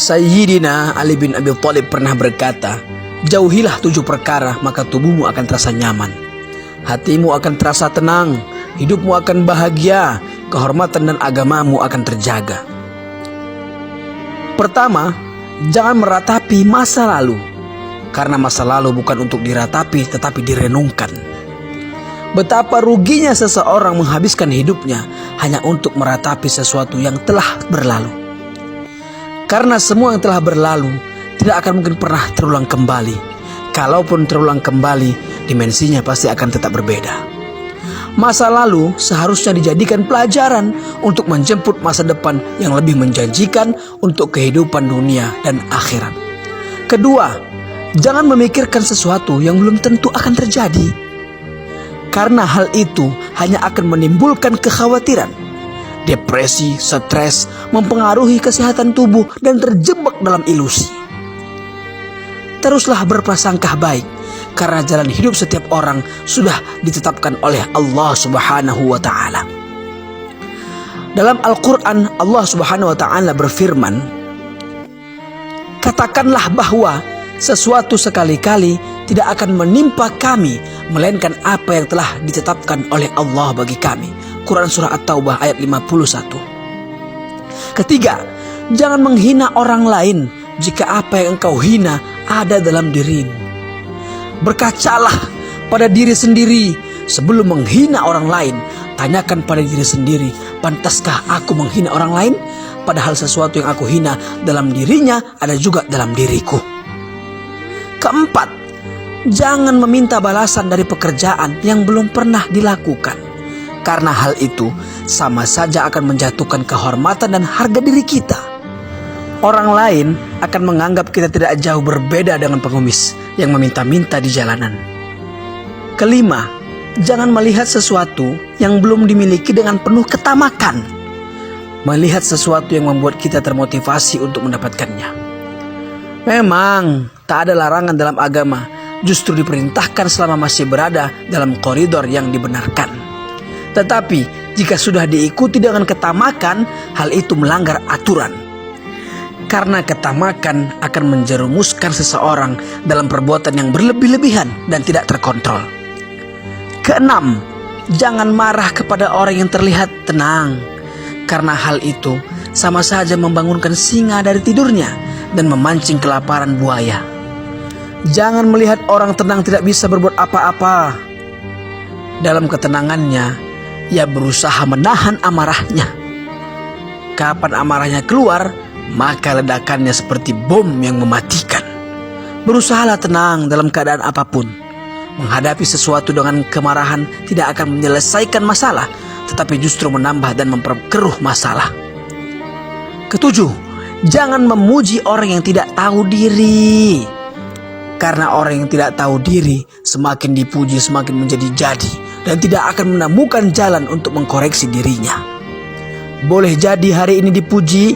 Sayyidina Ali bin Abi Thalib pernah berkata, "Jauhilah 7 perkara, maka tubuhmu akan terasa nyaman, hatimu akan terasa tenang, hidupmu akan bahagia, kehormatan dan agamamu akan terjaga." Pertama, jangan meratapi masa lalu, karena masa lalu bukan untuk diratapi tetapi direnungkan. Betapa ruginya seseorang menghabiskan hidupnya hanya untuk meratapi sesuatu yang telah berlalu. Karena semua yang telah berlalu tidak akan mungkin pernah terulang kembali. Kalaupun terulang kembali, dimensinya pasti akan tetap berbeda. Masa lalu seharusnya dijadikan pelajaran untuk menjemput masa depan yang lebih menjanjikan untuk kehidupan dunia dan akhirat. Kedua, jangan memikirkan sesuatu yang belum tentu akan terjadi. Karena hal itu hanya akan menimbulkan kekhawatiran, depresi, stres, mempengaruhi kesehatan tubuh dan terjebak dalam ilusi. Teruslah berprasangka baik, karena jalan hidup setiap orang sudah ditetapkan oleh Allah Subhanahu wa Ta'ala. Dalam Al-Quran, Allah Subhanahu wa Ta'ala berfirman, "Katakanlah bahwa sesuatu sekali-kali tidak akan menimpa kami, melainkan apa yang telah ditetapkan oleh Allah bagi kami." Quran Surah At-Taubah ayat 51. Ketiga, jangan menghina orang lain jika apa yang engkau hina ada dalam dirimu. Berkacalah pada diri sendiri sebelum menghina orang lain. Tanyakan pada diri sendiri, pantaskah aku menghina orang lain? Padahal sesuatu yang aku hina dalam dirinya ada juga dalam diriku. Keempat, jangan meminta balasan dari pekerjaan yang belum pernah dilakukan. Karena hal itu sama saja akan menjatuhkan kehormatan dan harga diri kita. Orang lain akan menganggap kita tidak jauh berbeda dengan pengemis yang meminta-minta di jalanan. Kelima, jangan melihat sesuatu yang belum dimiliki dengan penuh ketamakan. Melihat sesuatu yang membuat kita termotivasi untuk mendapatkannya. Memang tak ada larangan dalam agama, justru diperintahkan selama masih berada dalam koridor yang dibenarkan. Tetapi jika sudah diikuti dengan ketamakan, hal itu melanggar aturan. Karena ketamakan akan menjerumuskan seseorang dalam perbuatan yang berlebih-lebihan dan tidak terkontrol. Keenam, jangan marah kepada orang yang terlihat tenang. Karena hal itu sama saja membangunkan singa dari tidurnya dan memancing kelaparan buaya. Jangan melihat orang tenang tidak bisa berbuat apa-apa. Dalam ketenangannya, ia berusaha menahan amarahnya. Kapan amarahnya keluar, maka ledakannya seperti bom yang mematikan. Berusahalah tenang dalam keadaan apapun. Menghadapi sesuatu dengan kemarahan tidak akan menyelesaikan masalah, tetapi justru menambah dan memperkeruh masalah. Ketujuh, jangan memuji orang yang tidak tahu diri. Karena orang yang tidak tahu diri semakin dipuji semakin menjadi-jadi dan tidak akan menemukan jalan untuk mengkoreksi dirinya. Boleh jadi hari ini dipuji,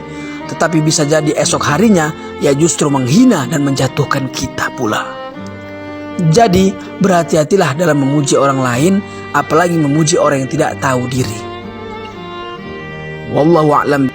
tetapi bisa jadi esok harinya ia justru menghina dan menjatuhkan kita pula. Jadi berhati-hatilah dalam memuji orang lain, apalagi memuji orang yang tidak tahu diri. Wallahu a'lam.